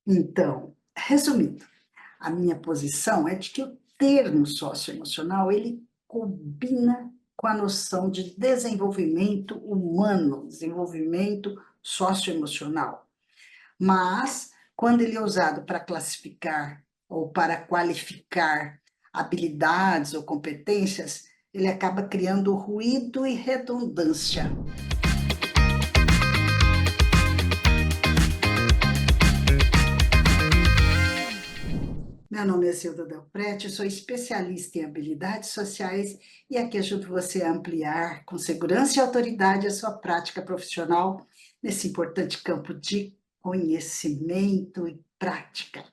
Então, resumindo, a minha posição é de que o termo socioemocional, ele combina com a noção de desenvolvimento humano, desenvolvimento socioemocional. Mas, quando ele é usado para classificar ou para qualificar habilidades ou competências, ele acaba criando ruído e redundância. Meu nome é Zilda Del Prete, sou especialista em habilidades sociais e aqui ajudo você a ampliar com segurança e autoridade a sua prática profissional nesse importante campo de conhecimento e prática.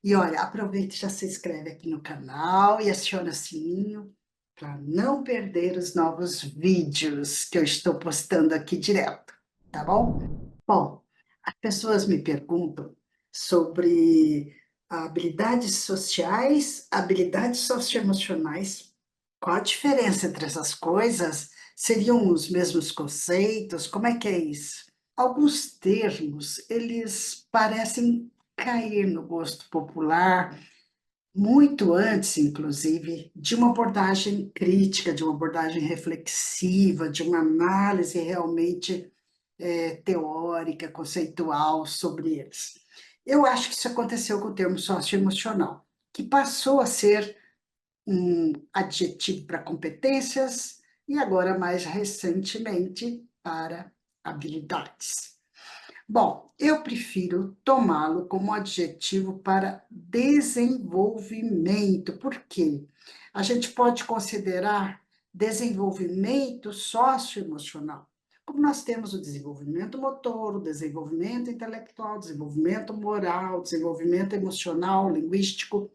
E olha, aproveite e já se inscreve aqui no canal e aciona o sininho para não perder os novos vídeos que eu estou postando aqui direto, tá bom? Bom, as pessoas me perguntam sobre habilidades sociais, habilidades socioemocionais. Qual a diferença entre essas coisas? Seriam os mesmos conceitos? Como é que é isso? Alguns termos, eles parecem cair no gosto popular muito antes, inclusive, de uma abordagem crítica, de uma abordagem reflexiva, de uma análise realmente teórica, conceitual sobre eles. Eu acho que isso aconteceu com o termo socioemocional, que passou a ser um adjetivo para competências e agora, mais recentemente, para habilidades. Bom, eu prefiro tomá-lo como adjetivo para desenvolvimento, porque a gente pode considerar desenvolvimento socioemocional. Como nós temos o desenvolvimento motor, o desenvolvimento intelectual, o desenvolvimento moral, o desenvolvimento emocional, linguístico,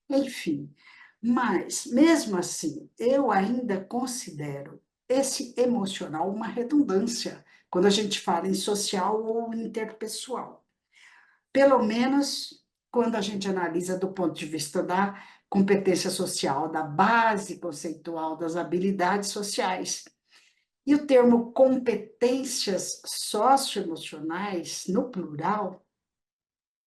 enfim. Mas, mesmo assim, eu ainda considero esse emocional uma redundância quando a gente fala em social ou interpessoal. Pelo menos quando a gente analisa do ponto de vista da competência social, da base conceitual das habilidades sociais. E o termo competências socioemocionais, no plural,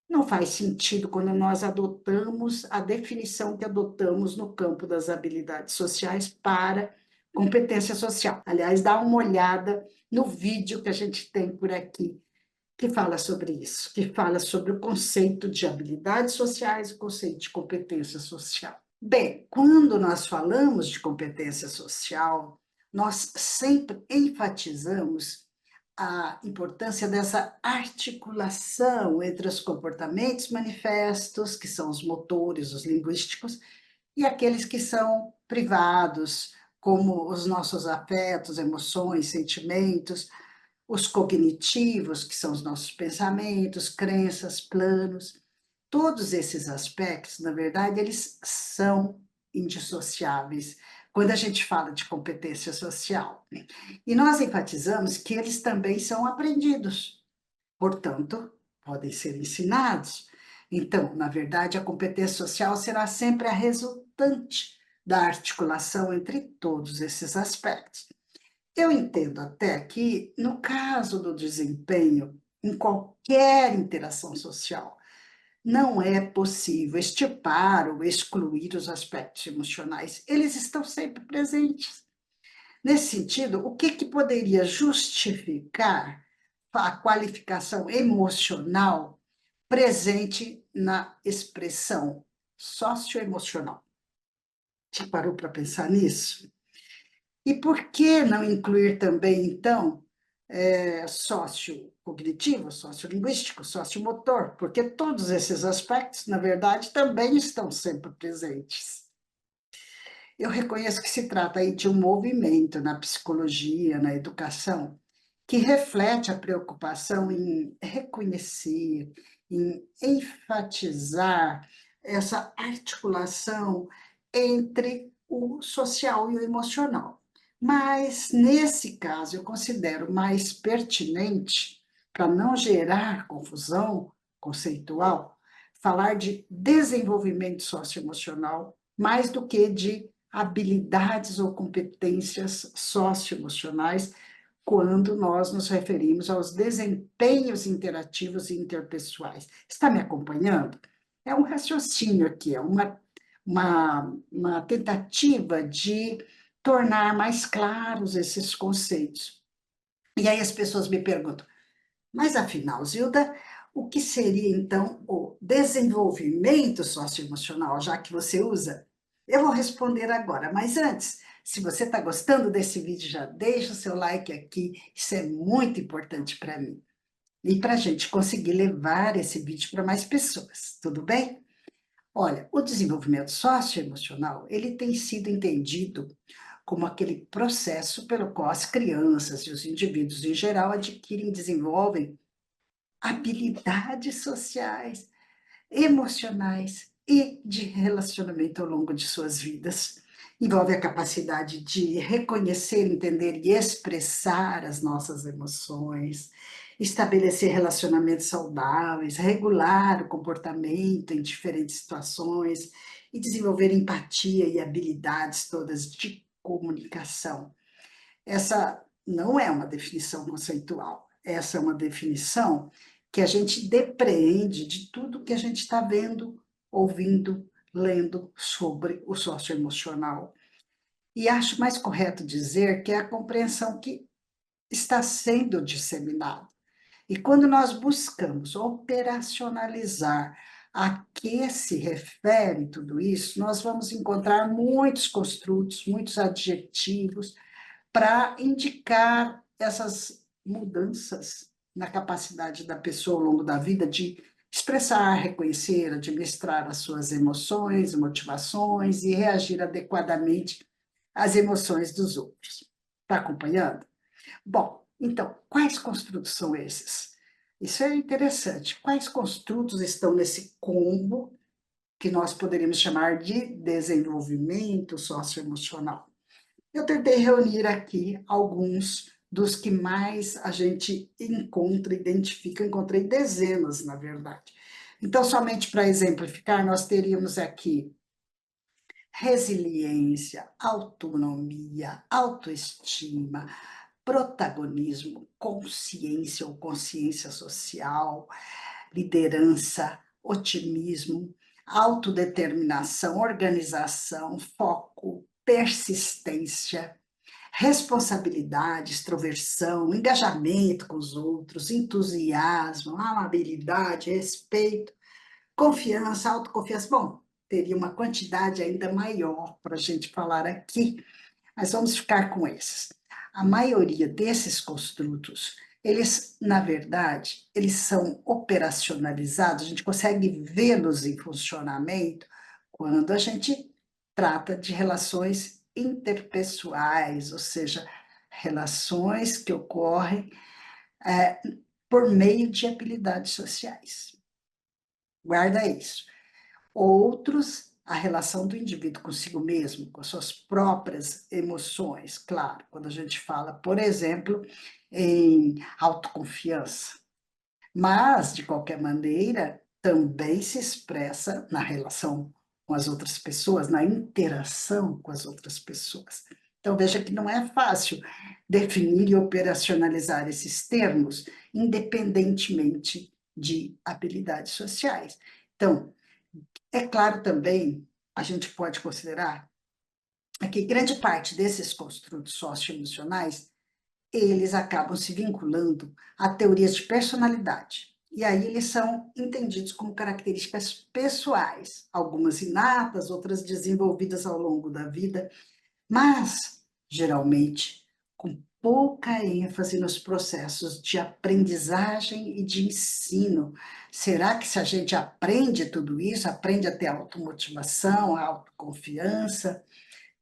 não faz sentido quando nós adotamos a definição que adotamos no campo das habilidades sociais para competência social. Aliás, dá uma olhada no vídeo que a gente tem por aqui, que fala sobre isso, que fala sobre o conceito de habilidades sociais e o conceito de competência social. Bem, quando nós falamos de competência social, nós sempre enfatizamos a importância dessa articulação entre os comportamentos manifestos, que são os motores, os linguísticos, e aqueles que são privados, como os nossos afetos, emoções, sentimentos, os cognitivos, que são os nossos pensamentos, crenças, planos. Todos esses aspectos, na verdade, eles são indissociáveis quando a gente fala de competência social. E nós enfatizamos que eles também são aprendidos, portanto, podem ser ensinados. Então, na verdade, a competência social será sempre a resultante da articulação entre todos esses aspectos. Eu entendo até que, no caso do desempenho em qualquer interação social, não é possível extirpar ou excluir os aspectos emocionais. Eles estão sempre presentes. Nesse sentido, o que poderia justificar a qualificação emocional presente na expressão socioemocional? Você parou para pensar nisso? E por que não incluir também, então, sociocognitivo, sociolinguístico, sociomotor? Porque todos esses aspectos, na verdade, também estão sempre presentes. Eu reconheço que se trata aí de um movimento na psicologia, na educação, que reflete a preocupação em reconhecer, em enfatizar essa articulação entre o social e o emocional. Mas, nesse caso, eu considero mais pertinente, para não gerar confusão conceitual, falar de desenvolvimento socioemocional mais do que de habilidades ou competências socioemocionais, quando nós nos referimos aos desempenhos interativos e interpessoais. Está me acompanhando? É um raciocínio aqui, é uma tentativa de tornar mais claros esses conceitos. E aí as pessoas me perguntam, mas afinal, Zilda, o que seria então o desenvolvimento socioemocional, já que você usa? Eu vou responder agora, mas antes, se você está gostando desse vídeo, já deixa o seu like aqui, isso é muito importante para mim. E para a gente conseguir levar esse vídeo para mais pessoas, tudo bem? Olha, o desenvolvimento socioemocional, ele tem sido entendido como aquele processo pelo qual as crianças e os indivíduos em geral adquirem e desenvolvem habilidades sociais, emocionais e de relacionamento ao longo de suas vidas. Envolve a capacidade de reconhecer, entender e expressar as nossas emoções, estabelecer relacionamentos saudáveis, regular o comportamento em diferentes situações e desenvolver empatia e habilidades todas de comunicação. Essa não é uma definição conceitual, essa é uma definição que a gente depreende de tudo que a gente está vendo, ouvindo, lendo sobre o socioemocional. E acho mais correto dizer que é a compreensão que está sendo disseminada. E quando nós buscamos operacionalizar a que se refere tudo isso, nós vamos encontrar muitos construtos, muitos adjetivos, para indicar essas mudanças na capacidade da pessoa ao longo da vida de expressar, reconhecer, administrar as suas emoções, motivações e reagir adequadamente às emoções dos outros. Está acompanhando? Bom, então, quais construtos são esses? Isso é interessante. Quais construtos estão nesse combo que nós poderíamos chamar de desenvolvimento socioemocional? Eu tentei reunir aqui alguns dos que mais a gente encontra, identifica, encontrei dezenas, na verdade. Então, somente para exemplificar, nós teríamos aqui resiliência, autonomia, autoestima, protagonismo, consciência ou consciência social, liderança, otimismo, autodeterminação, organização, foco, persistência, responsabilidade, extroversão, engajamento com os outros, entusiasmo, amabilidade, respeito, confiança, autoconfiança. Bom, teria uma quantidade ainda maior para a gente falar aqui, mas vamos ficar com esses. A maioria desses construtos, eles, na verdade, eles são operacionalizados, a gente consegue vê-los em funcionamento quando a gente trata de relações interpessoais, ou seja, relações que ocorrem por meio de habilidades sociais. Guarda isso. Outros, a relação do indivíduo consigo mesmo, com as suas próprias emoções, claro, quando a gente fala, por exemplo, em autoconfiança. Mas, de qualquer maneira, também se expressa na relação com as outras pessoas, na interação com as outras pessoas. Então, veja que não é fácil definir e operacionalizar esses termos, independentemente de habilidades sociais. Então, é claro também, a gente pode considerar que grande parte desses construtos socioemocionais, eles acabam se vinculando a teorias de personalidade. E aí eles são entendidos como características pessoais, algumas inatas, outras desenvolvidas ao longo da vida, mas, geralmente, com pouca ênfase nos processos de aprendizagem e de ensino. Será que se a gente aprende tudo isso, aprende a ter automotivação, autoconfiança?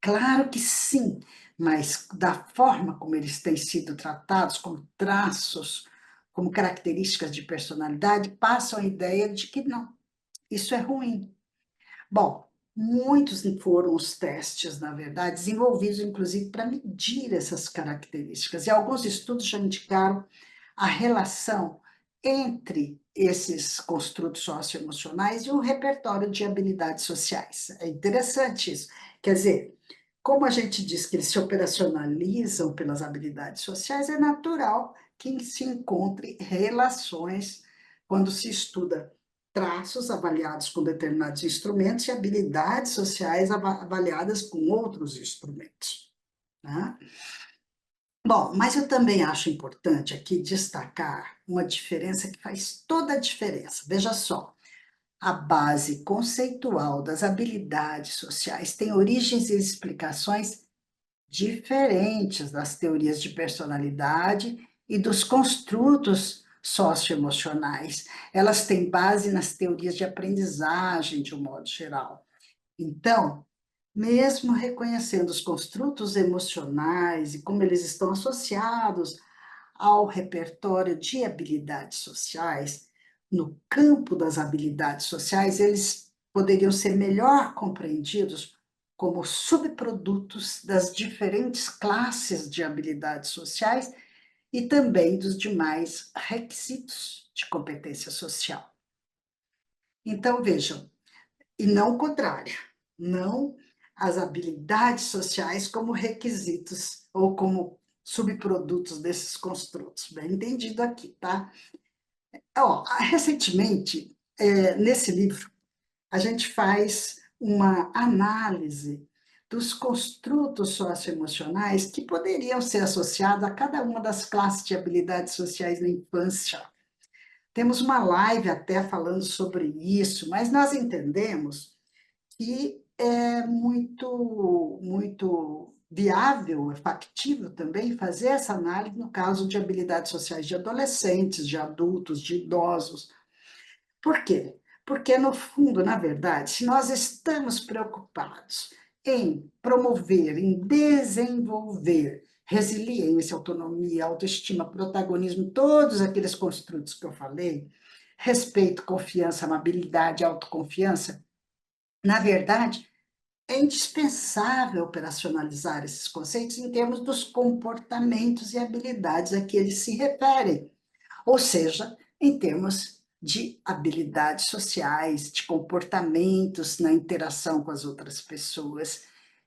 Claro que sim, mas da forma como eles têm sido tratados, como traços, como características de personalidade, passam a ideia de que não, isso é ruim. Bom, muitos foram os testes, na verdade, desenvolvidos inclusive para medir essas características, e alguns estudos já indicaram a relação entre esses construtos socioemocionais e um repertório de habilidades sociais. É interessante isso. Quer dizer, como a gente diz que eles se operacionalizam pelas habilidades sociais, é natural que se encontre relações quando se estuda traços avaliados com determinados instrumentos e habilidades sociais avaliadas com outros instrumentos, né? Bom, mas eu também acho importante aqui destacar uma diferença que faz toda a diferença. Veja só, a base conceitual das habilidades sociais tem origens e explicações diferentes das teorias de personalidade e dos construtos socioemocionais. Elas têm base nas teorias de aprendizagem, de um modo geral. Então, mesmo reconhecendo os construtos emocionais e como eles estão associados ao repertório de habilidades sociais, no campo das habilidades sociais, eles poderiam ser melhor compreendidos como subprodutos das diferentes classes de habilidades sociais e também dos demais requisitos de competência social. Então, vejam, e não o contrário, não as habilidades sociais como requisitos ou como subprodutos desses construtos. Bem entendido aqui, tá? Ó, recentemente, nesse livro, a gente faz uma análise dos construtos socioemocionais que poderiam ser associados a cada uma das classes de habilidades sociais na infância. Temos uma live até falando sobre isso, mas nós entendemos que é muito viável, é factível também fazer essa análise no caso de habilidades sociais de adolescentes, de adultos, de idosos. Por quê? Porque, no fundo, na verdade, se nós estamos preocupados em promover, em desenvolver resiliência, autonomia, autoestima, protagonismo, todos aqueles construtos que eu falei, respeito, confiança, amabilidade, autoconfiança, na verdade, é indispensável operacionalizar esses conceitos em termos dos comportamentos e habilidades a que eles se referem, ou seja, em termos de habilidades sociais, de comportamentos na interação com as outras pessoas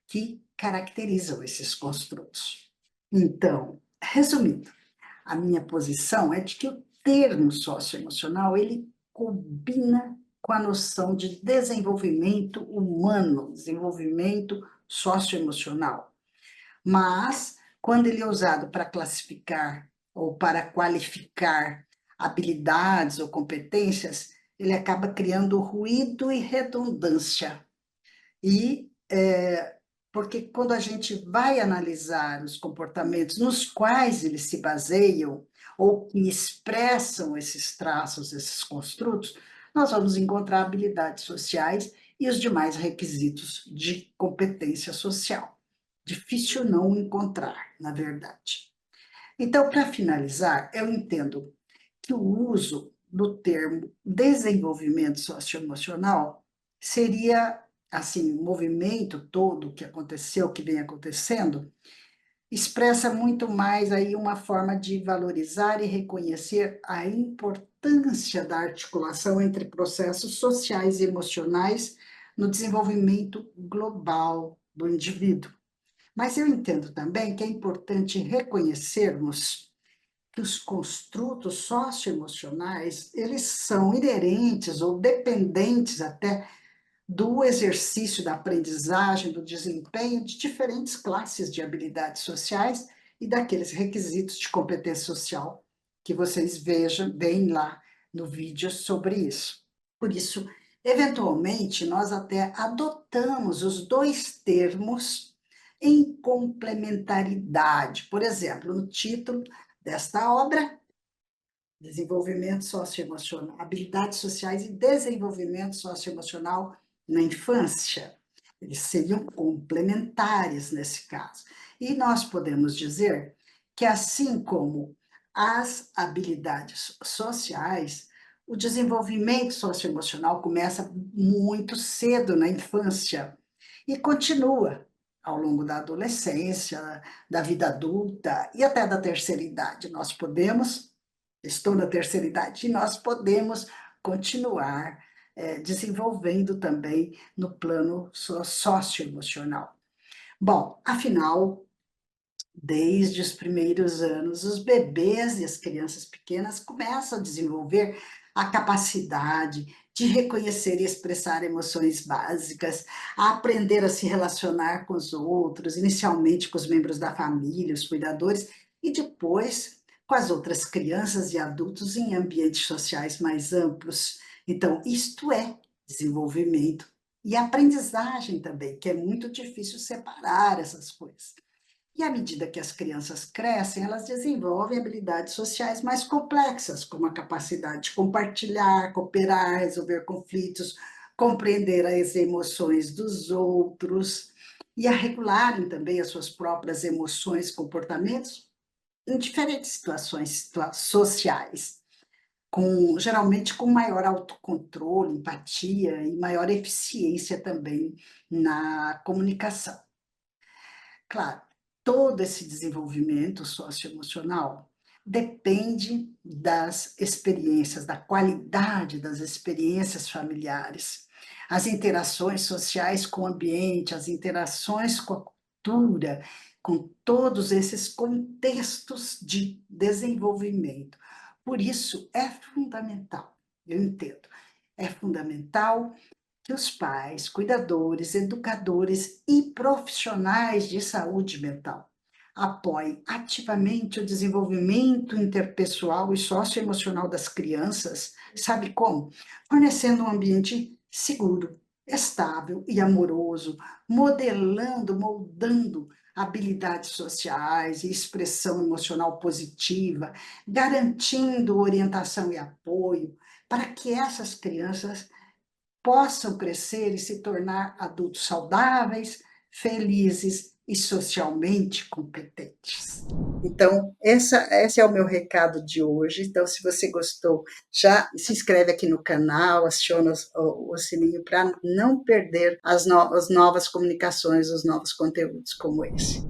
que caracterizam esses construtos. Então, resumindo, a minha posição é de que o termo socioemocional ele combina com a noção de desenvolvimento humano, desenvolvimento socioemocional. Mas, quando ele é usado para classificar ou para qualificar habilidades ou competências, ele acaba criando ruído e redundância. Porque quando a gente vai analisar os comportamentos nos quais eles se baseiam, ou que expressam esses traços, esses construtos, nós vamos encontrar habilidades sociais e os demais requisitos de competência social. Difícil não encontrar, na verdade. Então, para finalizar, eu entendo que o uso do termo desenvolvimento socioemocional seria, assim, o movimento todo que aconteceu, que vem acontecendo, expressa muito mais aí uma forma de valorizar e reconhecer a importância da articulação entre processos sociais e emocionais no desenvolvimento global do indivíduo. Mas eu entendo também que é importante reconhecermos que os construtos socioemocionais, eles são inerentes ou dependentes até do exercício da aprendizagem, do desempenho de diferentes classes de habilidades sociais e daqueles requisitos de competência social que vocês vejam bem lá no vídeo sobre isso. Por isso, eventualmente, nós até adotamos os dois termos em complementaridade. Por exemplo, no título desta obra, Desenvolvimento Socioemocional, Habilidades Sociais e Desenvolvimento Socioemocional na Infância. Eles seriam complementares nesse caso. E nós podemos dizer que, assim como as habilidades sociais, o desenvolvimento socioemocional começa muito cedo na infância e continua ao longo da adolescência, da vida adulta e até da terceira idade. Nós podemos, estou na terceira idade, e nós podemos continuar desenvolvendo também no plano socioemocional. Bom, afinal, desde os primeiros anos, os bebês e as crianças pequenas começam a desenvolver a capacidade de reconhecer e expressar emoções básicas, a aprender a se relacionar com os outros, inicialmente com os membros da família, os cuidadores, e depois com as outras crianças e adultos em ambientes sociais mais amplos. Então, isto é desenvolvimento e aprendizagem também, que é muito difícil separar essas coisas. E à medida que as crianças crescem, elas desenvolvem habilidades sociais mais complexas, como a capacidade de compartilhar, cooperar, resolver conflitos, compreender as emoções dos outros e a regularem também as suas próprias emoções e comportamentos em diferentes sociais, geralmente com maior autocontrole, empatia e maior eficiência também na comunicação. Claro, todo esse desenvolvimento socioemocional depende das experiências, da qualidade das experiências familiares, as interações sociais com o ambiente, as interações com a cultura, com todos esses contextos de desenvolvimento. Por isso, é fundamental, eu entendo, é fundamental que os pais, cuidadores, educadores e profissionais de saúde mental apoiem ativamente o desenvolvimento interpessoal e socioemocional das crianças, sabe como? Fornecendo um ambiente seguro, estável e amoroso, modelando, moldando habilidades sociais e expressão emocional positiva, garantindo orientação e apoio para que essas crianças possam crescer e se tornar adultos saudáveis, felizes e socialmente competentes. Então, esse é o meu recado de hoje. Então, se você gostou, já se inscreve aqui no canal, aciona o sininho para não perder as novas comunicações, os novos conteúdos como esse.